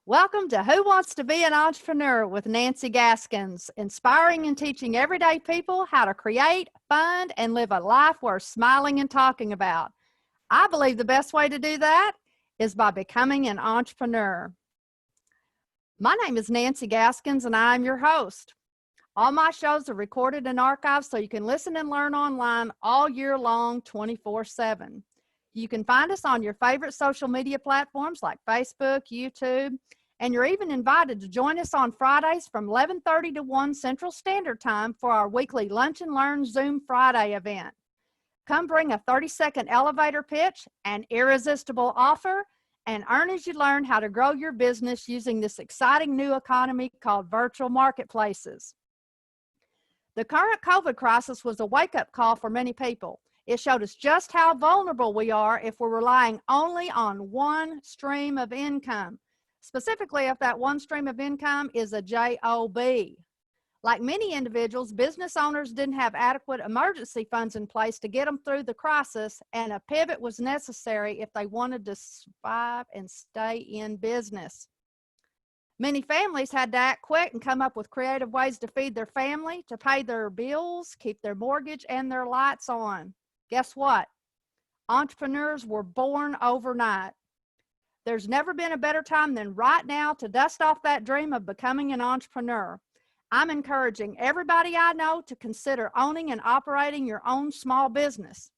Welcome to Who Wants to Be an Entrepreneur with Nancy Gaskins, inspiring and teaching everyday people how to create, fund, and live a life worth smiling and talking about. I believe the best way to do that is by becoming an entrepreneur. My name is Nancy Gaskins, and I'm your host. All my shows are recorded and archived so you can listen and learn online all year long, 24/7. You can find us on your favorite social media platforms like Facebook, YouTube, and you're even invited to join us on Fridays from 11:30 to 1 Central Standard Time for our weekly Lunch and Learn Zoom Friday event. Come bring a 30-second elevator pitch, an irresistible offer, and earn as you learn how to grow your business using this exciting new economy called virtual marketplaces. The current COVID crisis was a wake-up call for many people. It showed us just how vulnerable we are if we're relying only on one stream of income, specifically if that one stream of income is a job. Like many individuals, business owners didn't have adequate emergency funds in place to get them through the crisis, and a pivot was necessary if they wanted to survive and stay in business. Many families had to act quick and come up with creative ways to feed their family, to pay their bills, keep their mortgage, and their lights on. Guess what? Entrepreneurs were born overnight. There's never been a better time than right now to dust off that dream of becoming an entrepreneur. I'm encouraging everybody I know to consider owning and operating your own small business.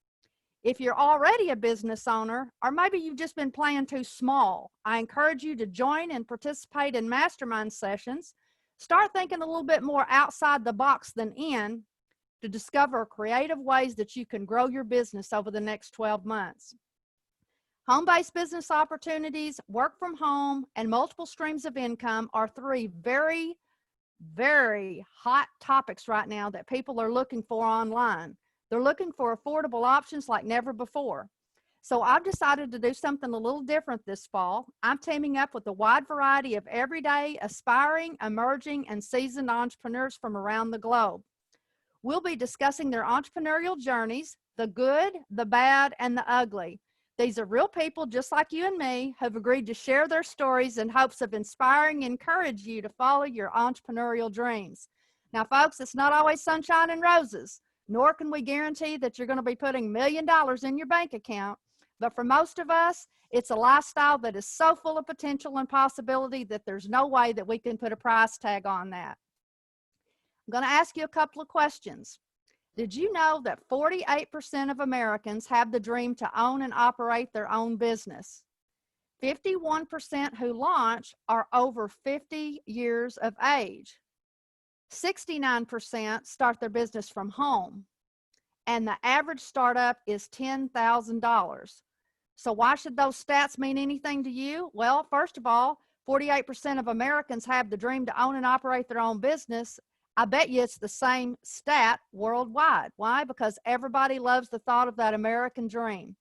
If you're already a business owner, or maybe you've just been playing too small, I encourage you to join and participate in mastermind sessions. Start thinking a little bit more outside the box than in to discover creative ways that you can grow your business over the next 12 months. Home-based business opportunities, work from home, and multiple streams of income are three very, very hot topics right now that people are looking for online. They're looking for affordable options like never before. So I've decided to do something a little different this fall. I'm teaming up with a wide variety of everyday, aspiring, emerging, and seasoned entrepreneurs from around the globe. We'll be discussing their entrepreneurial journeys, the good, the bad, and the ugly. These are real people just like you and me who've agreed to share their stories in hopes of inspiring and encourage you to follow your entrepreneurial dreams. Now, folks, it's not always sunshine and roses, nor can we guarantee that you're going to be putting $1 million in your bank account. But for most of us, it's a lifestyle that is so full of potential and possibility that there's no way that we can put a price tag on that. I'm going to ask you a couple of questions. Did you know that 48% of Americans have the dream to own and operate their own business? 51% who launch are over 50 years of age. 69% start their business from home. And the average startup is $10,000. So why should those stats mean anything to you? Well, first of all, 48% of Americans have the dream to own and operate their own business. I bet you it's the same stat worldwide. Why? Because everybody loves the thought of that American dream.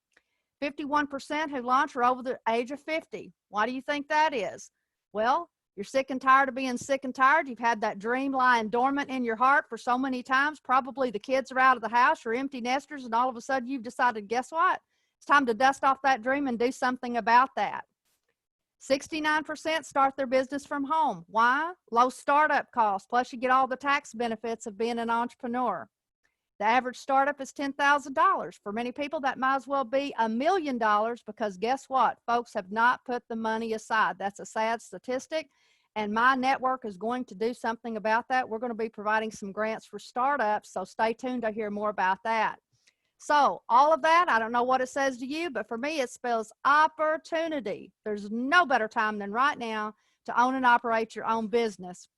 51% who launch are over the age of 50. Why do you think that is? Well, you're sick and tired of being sick and tired. You've had that dream lying dormant in your heart for so many times. Probably the kids are out of the house, you're empty nesters, and all of a sudden you've decided, guess what? It's time to dust off that dream and do something about that. 69% start their business from home. Why? Low startup costs, plus you get all the tax benefits of being an entrepreneur. The average startup is $10,000. For many people, that might as well be $1 million because guess what? Folks have not put the money aside. That's a sad statistic, and my network is going to do something about that. We're going to be providing some grants for startups, so stay tuned to hear more about that. So all of that, I don't know what it says to you, but for me, it spells opportunity. There's no better time than right now to own and operate your own business.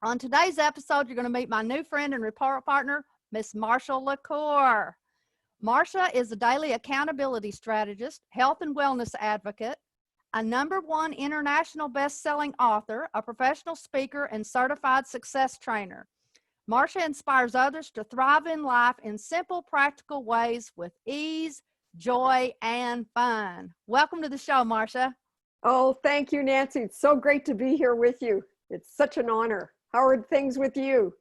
On today's episode, you're going to meet my new friend and report partner, Miss Marsha LeCour. Marsha is a daily accountability strategist, health and wellness advocate, a #1 international best-selling author, a professional speaker, and certified success trainer. Marsha inspires others to thrive in life in simple, practical ways with ease, joy, and fun. Welcome to the show, Marsha. Oh, thank you, Nancy. It's so great to be here with you. It's such an honor. How are things with you?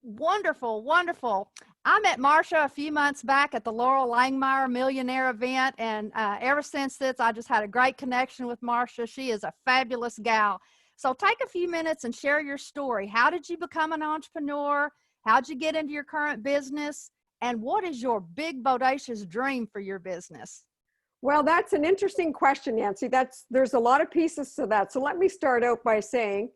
Wonderful, wonderful. I met Marsha a few months back at the Laurel Langmeyer Millionaire event, and ever since this, I just had a great connection with Marsha. She is a fabulous gal. So take a few minutes and share your story. How did you become an entrepreneur? How'd you get into your current business? And what is your big, bodacious dream for your business? Well, that's an interesting question, Nancy. There's a lot of pieces to that. So let me start out by saying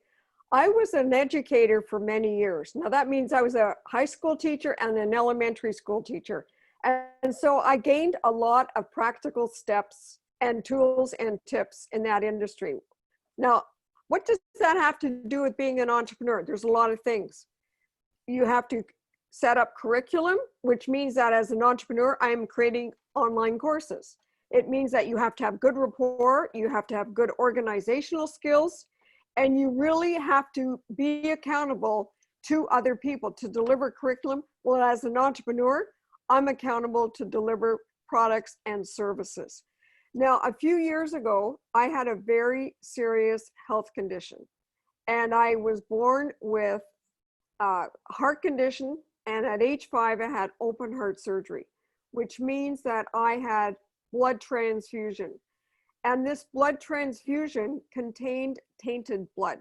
I was an educator for many years. Now that means I was a high school teacher and an elementary school teacher. And so I gained a lot of practical steps and tools and tips in that industry. Now, what does that have to do with being an entrepreneur? There's a lot of things. You have to set up curriculum, which means that as an entrepreneur, I am creating online courses. It means that you have to have good rapport, you have to have good organizational skills, and you really have to be accountable to other people to deliver curriculum. Well, as an entrepreneur, I'm accountable to deliver products and services. Now, a few years ago, I had a very serious health condition, and I was born with a heart condition, and at age 5, I had open heart surgery, which means that I had blood transfusion. And this blood transfusion contained tainted blood.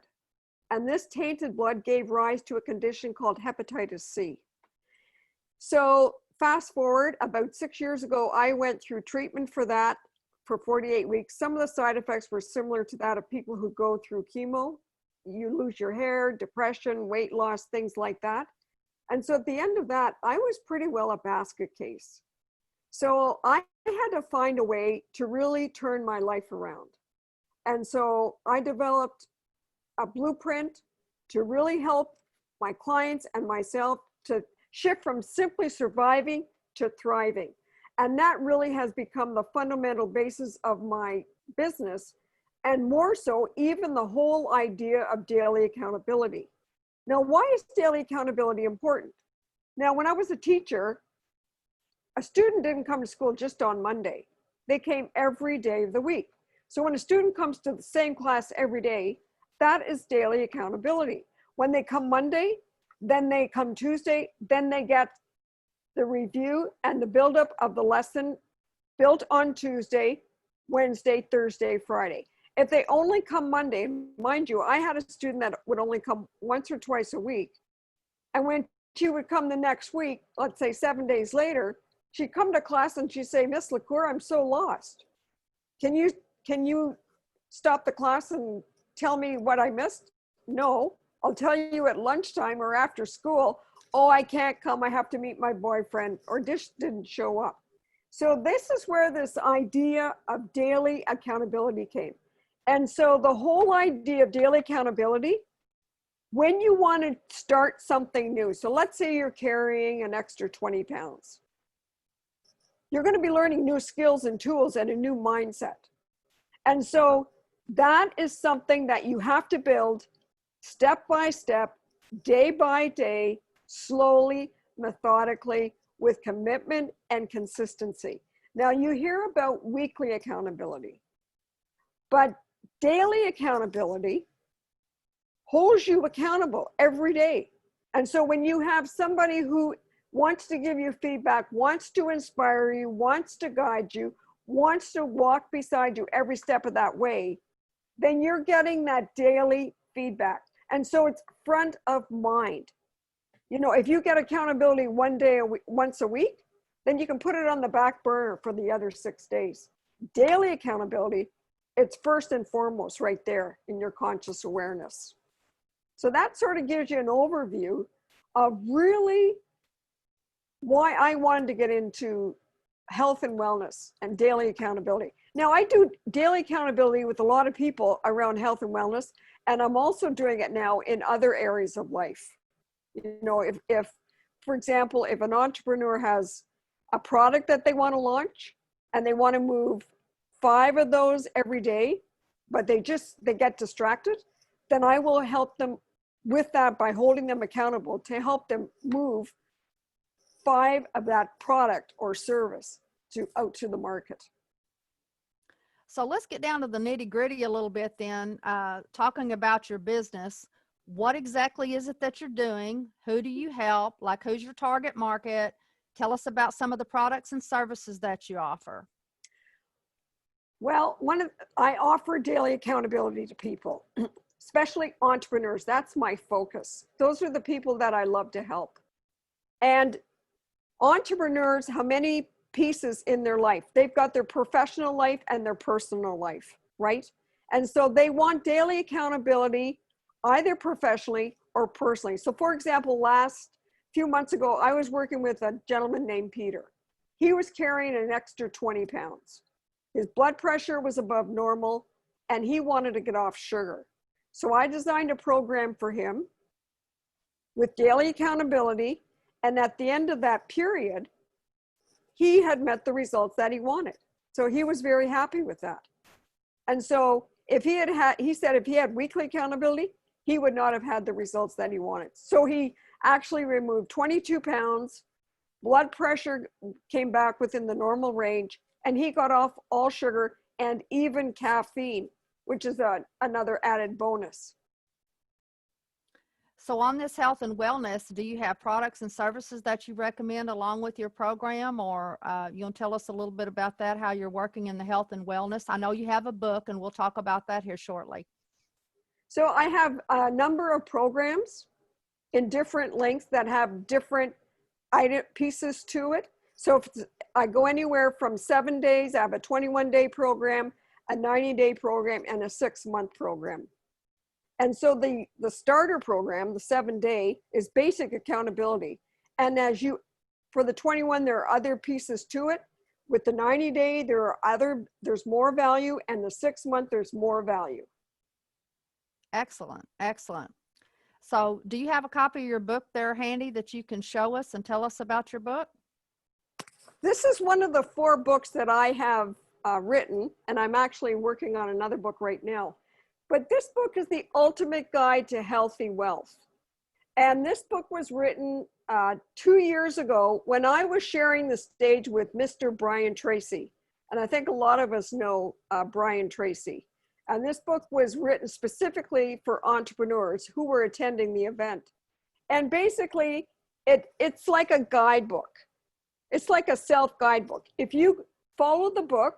And this tainted blood gave rise to a condition called hepatitis C. So fast forward, about 6 years ago, I went through treatment for that for 48 weeks. Some of the side effects were similar to that of people who go through chemo. You lose your hair, depression, weight loss, things like that. And so at the end of that, I was pretty well a basket case. So I had to find a way to really turn my life around. And so I developed a blueprint to really help my clients and myself to shift from simply surviving to thriving. And that really has become the fundamental basis of my business, and more so, even the whole idea of daily accountability. Now, why is daily accountability important? Now, when I was a teacher, a student didn't come to school just on Monday. They came every day of the week. So when a student comes to the same class every day, that is daily accountability. When they come Monday, then they come Tuesday, then they get the review and the buildup of the lesson built on Tuesday, Wednesday, Thursday, Friday. If they only come Monday, mind you, I had a student that would only come once or twice a week. And when she would come the next week, let's say 7 days later, she'd come to class and she'd say, Miss LeCour, I'm so lost. Can you stop the class and tell me what I missed? No, I'll tell you at lunchtime or after school. Oh, I can't come, I have to meet my boyfriend, or Dish didn't show up. So this is where this idea of daily accountability came. And so the whole idea of daily accountability, when you want to start something new, so let's say you're carrying an extra 20 pounds. You're going to be learning new skills and tools and a new mindset. And so that is something that you have to build step by step, day by day, slowly, methodically, with commitment and consistency. Now you hear about weekly accountability, but daily accountability holds you accountable every day. And so when you have somebody who wants to give you feedback, wants to inspire you, wants to guide you, wants to walk beside you every step of that way, then you're getting that daily feedback. And so it's front of mind. You know, if you get accountability one day, once a week, then you can put it on the back burner for the other 6 days. Daily accountability, it's first and foremost right there in your conscious awareness. So that sort of gives you an overview of really why I wanted to get into health and wellness and daily accountability. Now I do daily accountability with a lot of people around health and wellness, and I'm also doing it now in other areas of life. You know, if for example, if an entrepreneur has a product that they want to launch and they want to move 5 of those every day, but they get distracted, then I will help them with that by holding them accountable to help them move 5 of that product or service out to the market. So let's get down to the nitty gritty a little bit then, talking about your business. what exactly is it that you're doing? Who do you help? Like, who's your target market? Tell us about some of the products and services that you offer. Well, I offer daily accountability to people, especially entrepreneurs. That's my focus. Those are the people that I love to help. And entrepreneurs, how many pieces in their life? They've got their professional life and their personal life, right? And so they want daily accountability, either professionally or personally. So for example, last few months ago, I was working with a gentleman named Peter. He was carrying an extra 20 pounds. His blood pressure was above normal and he wanted to get off sugar. So I designed a program for him with daily accountability. And at the end of that period, he had met the results that he wanted. So he was very happy with that. And so if he said if he had weekly accountability, he would not have had the results that he wanted. So he actually removed 22 pounds, blood pressure came back within the normal range, and he got off all sugar and even caffeine, which is another added bonus. So on this health and wellness, do you have products and services that you recommend along with your program, or you'll tell us a little bit about that, how you're working in the health and wellness? I know you have a book, and we'll talk about that here shortly. So I have a number of programs in different lengths that have different pieces to it. So if I go anywhere from 7 days, I have a 21-day program, a 90-day program, and a 6-month program. And so the starter program, the 7-day, is basic accountability. And for the 21, there are other pieces to it. With the 90-day, there's more value, and the 6-month, there's more value. Excellent, excellent. So do you have a copy of your book there handy that you can show us and tell us about your book? This is one of the 4 books that I have written, and I'm actually working on another book right now. But this book is the ultimate guide to healthy wealth. And this book was written 2 years ago when I was sharing the stage with Mr. Brian Tracy. And I think a lot of us know Brian Tracy. And this book was written specifically for entrepreneurs who were attending the event. And basically, it's like a guidebook. It's like a self-guidebook. If you follow the book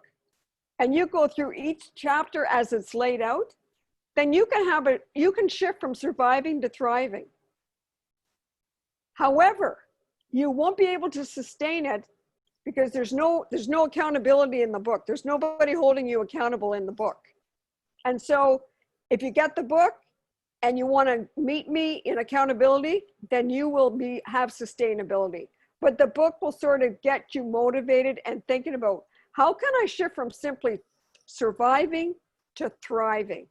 and you go through each chapter as it's laid out, then you can shift from surviving to thriving. However, you won't be able to sustain it because there's no accountability in the book. There's nobody holding you accountable in the book. And so if you get the book and you want to meet me in accountability, then you will have sustainability. But the book will sort of get you motivated and thinking about, how can I shift from simply surviving to thriving?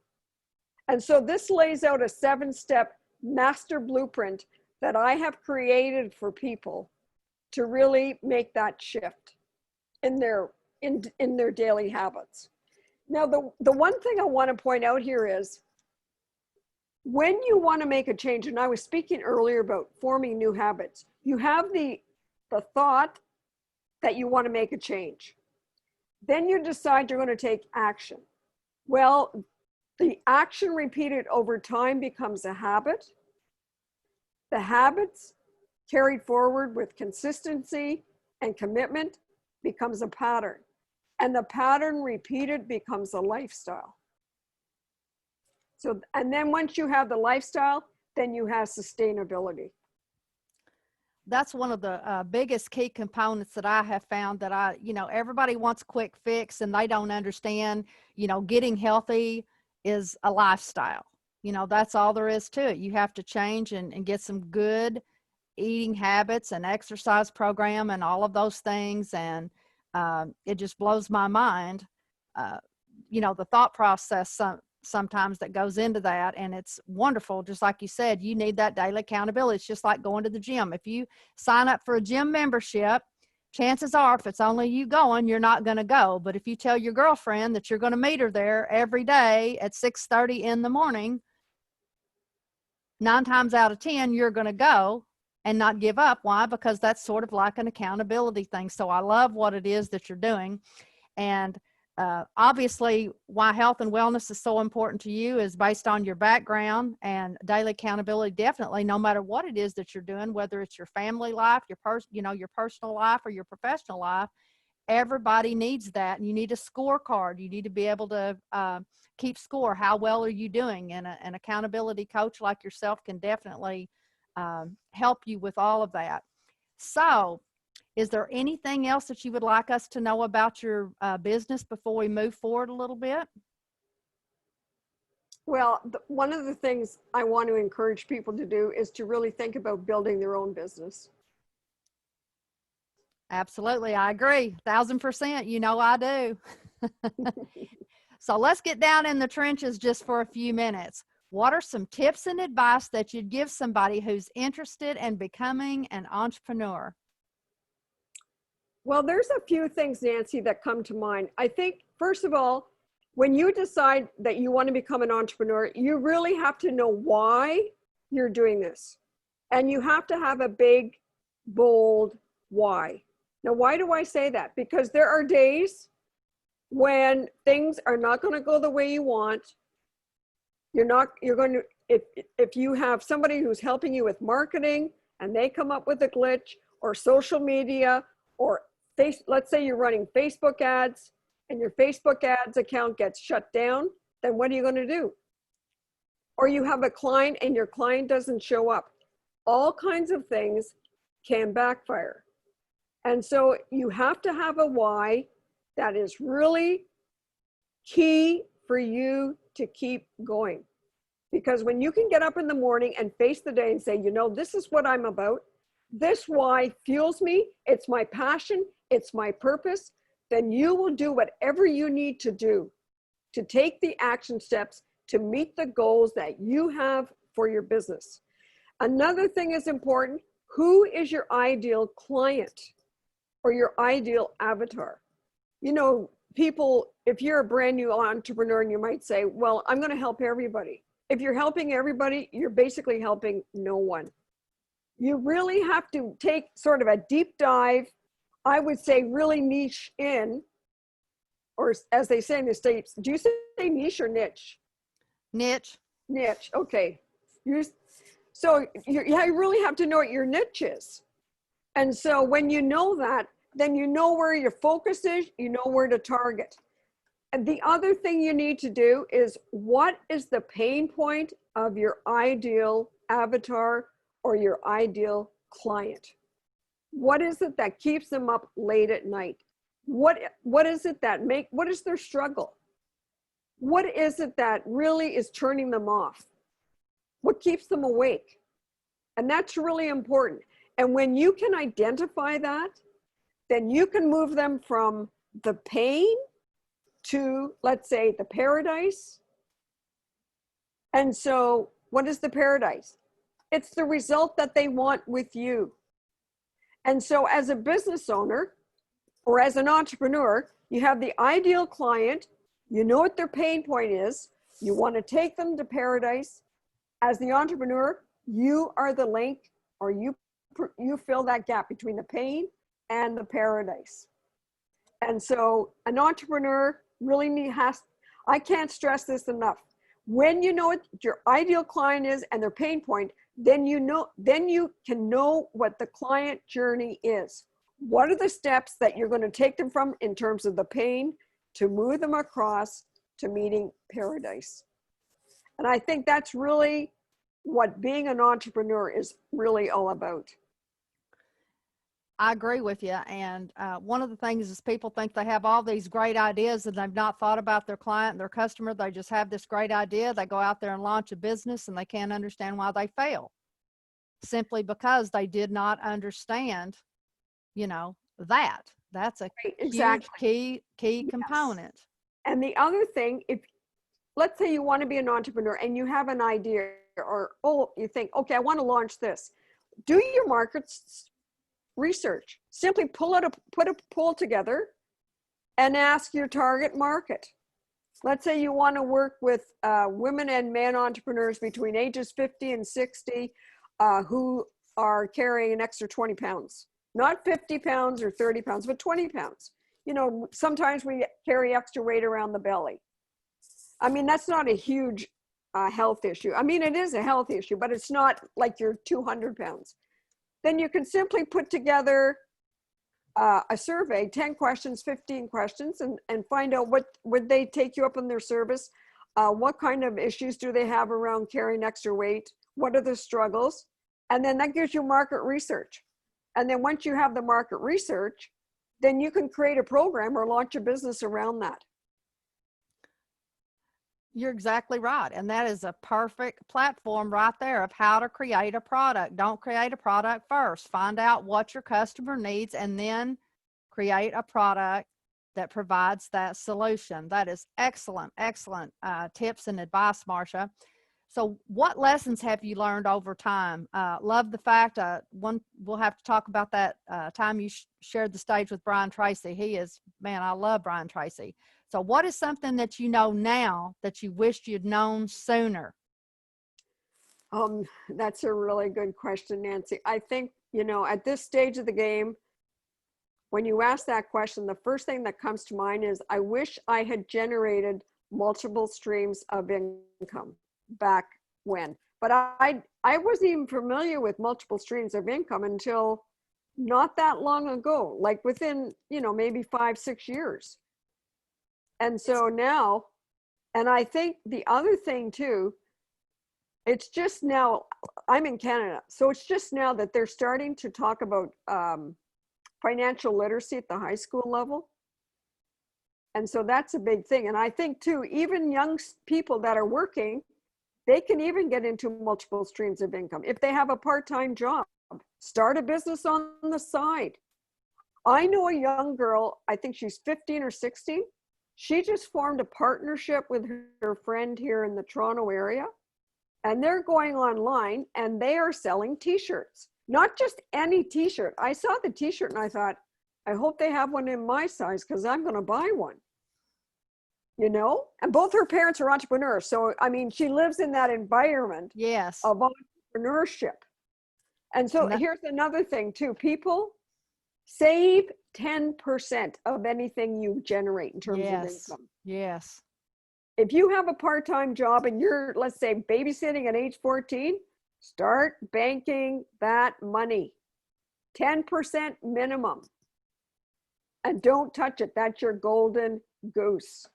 And so this lays out a 7-step master blueprint that I have created for people to really make that shift in their daily habits. Now, the one thing I want to point out here is, when you want to make a change, and I was speaking earlier about forming new habits, you have the thought that you want to make a change. Then you decide you're going to take action. Well, the action repeated over time becomes a habit. The habits carried forward with consistency and commitment becomes a pattern. And the pattern repeated becomes a lifestyle. So, and then once you have the lifestyle, then you have sustainability. That's one of the biggest key components that I have found, that everybody wants a quick fix and they don't understand, getting healthy is a lifestyle. That's all there is to it. You have to change and get some good eating habits and exercise program and all of those things. And it just blows my mind, the thought process sometimes that goes into that. And it's wonderful. Just like you said, you need that daily accountability. It's just like going to the gym. If you sign up for a gym membership, chances are, if it's only you going, you're not going to go. But if you tell your girlfriend that you're going to meet her there every day at 6:30 in the morning, 9 times out of 10, you're going to go and not give up. Why? Because that's sort of like an accountability thing. So I love what it is that you're doing. And Obviously, why health and wellness is so important to you is based on your background and daily accountability. Definitely, no matter what it is that you're doing, whether it's your family life, your personal life, or your professional life, everybody needs that. And you need a scorecard. You need to be able to keep score. How well are you doing? And an accountability coach like yourself can definitely help you with all of that. So, is there anything else that you would like us to know about your business before we move forward a little bit? Well, one of the things I want to encourage people to do is to really think about building their own business. Absolutely. I agree. 1,000%. You know, I do. So let's get down in the trenches just for a few minutes. What are some tips and advice that you'd give somebody who's interested in becoming an entrepreneur? Well, there's a few things, Nancy, that come to mind. I think, first of all, when you decide that you want to become an entrepreneur, you really have to know why you're doing this. And you have to have a big, bold why. Now, why do I say that? Because there are days when things are not going to go the way you want. If you have somebody who's helping you with marketing and they come up with a glitch, or social media, or let's say you're running Facebook ads and your Facebook ads account gets shut down, then what are you going to do? Or you have a client and your client doesn't show up. All kinds of things can backfire. And so you have to have a why that is really key for you to keep going. Because when you can get up in the morning and face the day and say, you know, this is what I'm about, this why fuels me, it's my passion, it's my purpose, then you will do whatever you need to do to take the action steps to meet the goals that you have for your business. Another thing is important. Who is your ideal client or your ideal avatar? You know, people, if you're a brand new entrepreneur and you might say, well, I'm going to help everybody. If you're helping everybody, you're basically helping no one. You really have to take sort of a deep dive, I would say really niche in, or as they say in the States, do you say niche or niche? Niche. Niche, okay. So you really have to know what your niche is. And so when you know that, then you know where your focus is, you know where to target. And the other thing you need to do is, what is the pain point of your ideal avatar or your ideal client? What is it that keeps them up late at night? What is it that what is their struggle? What is it that really is turning them off? What keeps them awake? And that's really important. And when you can identify that, then you can move them from the pain to, let's say, the paradise. And so what is the paradise? It's the result that they want with you. And so as a business owner or as an entrepreneur, you have the ideal client, you know what their pain point is, you want to take them to paradise. As the entrepreneur, you are the link, or you fill that gap between the pain and the paradise. And so an entrepreneur really I can't stress this enough. When you know what your ideal client is and their pain point, then you can know what the client journey is. What are the steps that you're going to take them from in terms of the pain to move them across to meeting paradise? And I think that's really what being an entrepreneur is really all about. I agree with you. And one of the things is people think they have all these great ideas and they've not thought about their client and their customer. They just have this great idea. They go out there and launch a business and they can't understand why they fail, simply because they did not understand, that's a huge key Yes. component. And the other thing, if let's say you want to be an entrepreneur and you have an idea, or you think, okay, I want to launch this. Do your market research. Simply put a poll together and ask your target market. Let's say you want to work with women and men entrepreneurs between ages 50 and 60 who are carrying an extra 20 pounds. Not 50 pounds or 30 pounds, but 20 pounds. sometimes we carry extra weight around the belly. I mean, that's not a huge health issue. I mean, it is a health issue, but it's not like you're 200 pounds. Then you can simply put together a survey, 10 questions, 15 questions, and find out what would they take you up on their service. What kind of issues do they have around carrying extra weight? What are the struggles? And then that gives you market research. And then once you have the market research, then you can create a program or launch a business around that. You're exactly right. And that is a perfect platform right there of how to create a product. Don't create a product first. Find out what your customer needs and then create a product that provides that solution. That is excellent, excellent tips and advice, Marsha. So what lessons have you learned over time? Love the fact, we'll have to talk about that time you shared the stage with Brian Tracy. He is, man, I love Brian Tracy. So what is something that you know now that you wished you'd known sooner? That's a really good question, Nancy. I think, at this stage of the game, when you ask that question, the first thing that comes to mind is I wish I had generated multiple streams of income back when. But I wasn't even familiar with multiple streams of income until not that long ago, like within, maybe 5-6 years. And so now, and I think the other thing too, it's just now, I'm in Canada, so it's just now that they're starting to talk about financial literacy at the high school level. And so that's a big thing. And I think too, even young people that are working, they can even get into multiple streams of income. If they have a part-time job, start a business on the side. I know a young girl, I think she's 15 or 16. She just formed a partnership with her friend here in the Toronto area. And they're going online and they are selling t-shirts. Not just any t-shirt. I saw the t-shirt and I thought, I hope they have one in my size because I'm going to buy one. And both her parents are entrepreneurs. So, I mean, she lives in that environment Yes. of entrepreneurship. And so here's another thing too. People save 10% of anything you generate in terms of income. Yes. If you have a part-time job and you're, let's say, babysitting at age 14, start banking that money. 10% minimum. And don't touch it. That's your golden goose.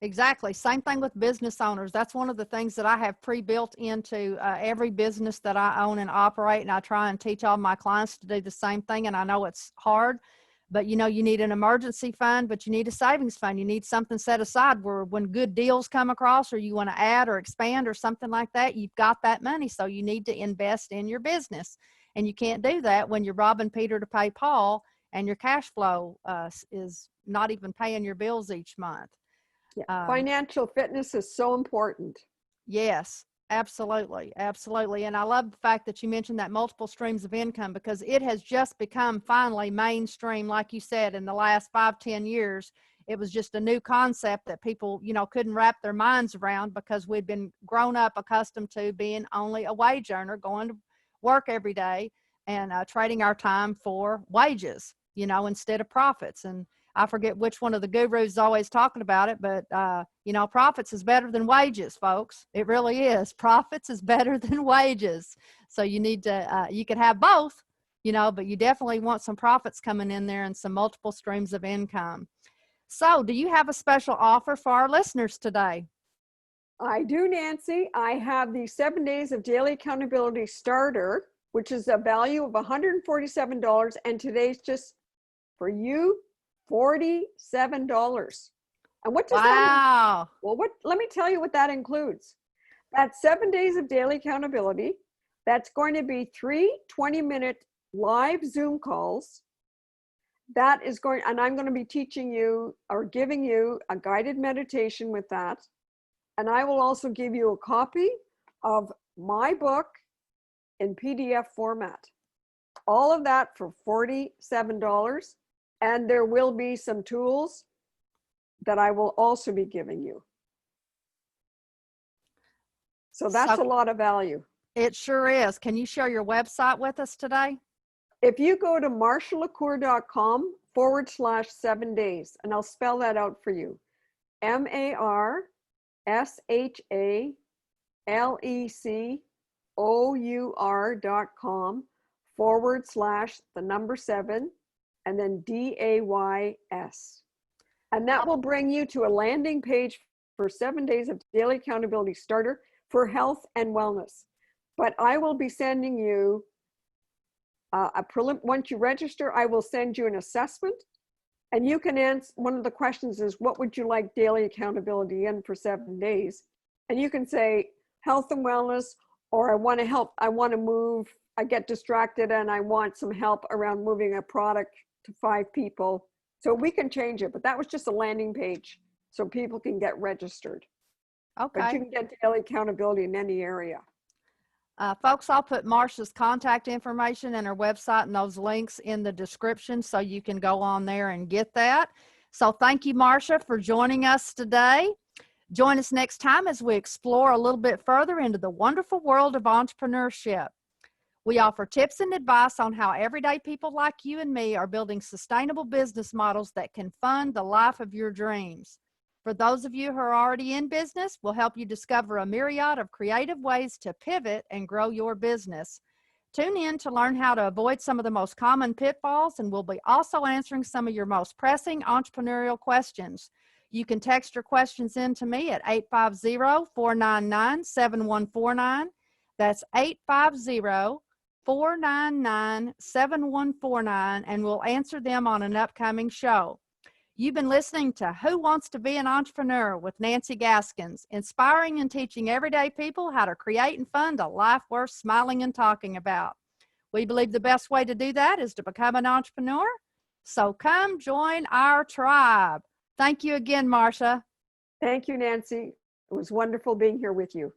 Exactly. Same thing with business owners. That's one of the things that I have pre-built into every business that I own and operate. And I try and teach all my clients to do the same thing. And I know it's hard, but you need an emergency fund, but you need a savings fund. You need something set aside where when good deals come across or you want to add or expand or something like that, you've got that money. So you need to invest in your business. And you can't do that when you're robbing Peter to pay Paul and your cash flow is not even paying your bills each month. Yeah. Financial fitness is so important. Yes, absolutely. Absolutely. And I love the fact that you mentioned that multiple streams of income because it has just become finally mainstream. Like you said, in the last 5-10 years, it was just a new concept that people, couldn't wrap their minds around because we'd been grown up accustomed to being only a wage earner, going to work every day and trading our time for wages, instead of profits. And I forget which one of the gurus is always talking about it, but, profits is better than wages, folks. It really is. Profits is better than wages. So you need to, you can have both, but you definitely want some profits coming in there and some multiple streams of income. So do you have a special offer for our listeners today? I do, Nancy. I have the 7 days of daily accountability starter, which is a value of $147. And today's just for you, $47. And what does that mean? Well, let me tell you what that includes. That's 7 days of daily accountability. That's going to be 3 20-minute live Zoom calls. That is going, and I'm going to be teaching you or giving you a guided meditation with that. And I will also give you a copy of my book in PDF format. All of that for $47. And there will be some tools that I will also be giving you. So that's a lot of value. It sure is. Can you share your website with us today? If you go to marshalllecour.com /7 days. And I'll spell that out for you. MARSHLECOUR.com / 7 DAYS. And that will bring you to a landing page for 7 days of daily accountability starter for health and wellness. But I will be sending you once you register, I will send you an assessment, and you can answer. One of the questions is, what would you like daily accountability in for 7 days? And you can say health and wellness, or I want to help, I want to move, I get distracted and I want some help around moving a product to 5 people. So we can change it, but that was just a landing page so people can get registered. Okay. But you can get daily accountability in any area. Folks, I'll put Marsha's contact information and her website and those links in the description so you can go on there and get that. So thank you, Marsha, for joining us today. Join us next time as we explore a little bit further into the wonderful world of entrepreneurship. We offer tips and advice on how everyday people like you and me are building sustainable business models that can fund the life of your dreams. For those of you who are already in business, we'll help you discover a myriad of creative ways to pivot and grow your business. Tune in to learn how to avoid some of the most common pitfalls, and we'll be also answering some of your most pressing entrepreneurial questions. You can text your questions in to me at 850-499-7149. That's 850-499-7149, and we'll answer them on an upcoming show. You've been listening to Who Wants to Be an Entrepreneur with Nancy Gaskins, inspiring and teaching everyday people how to create and fund a life worth smiling and talking about. We believe the best way to do that is to become an entrepreneur. So come join our tribe. Thank you again, Marsha. Thank you, Nancy. It was wonderful being here with you.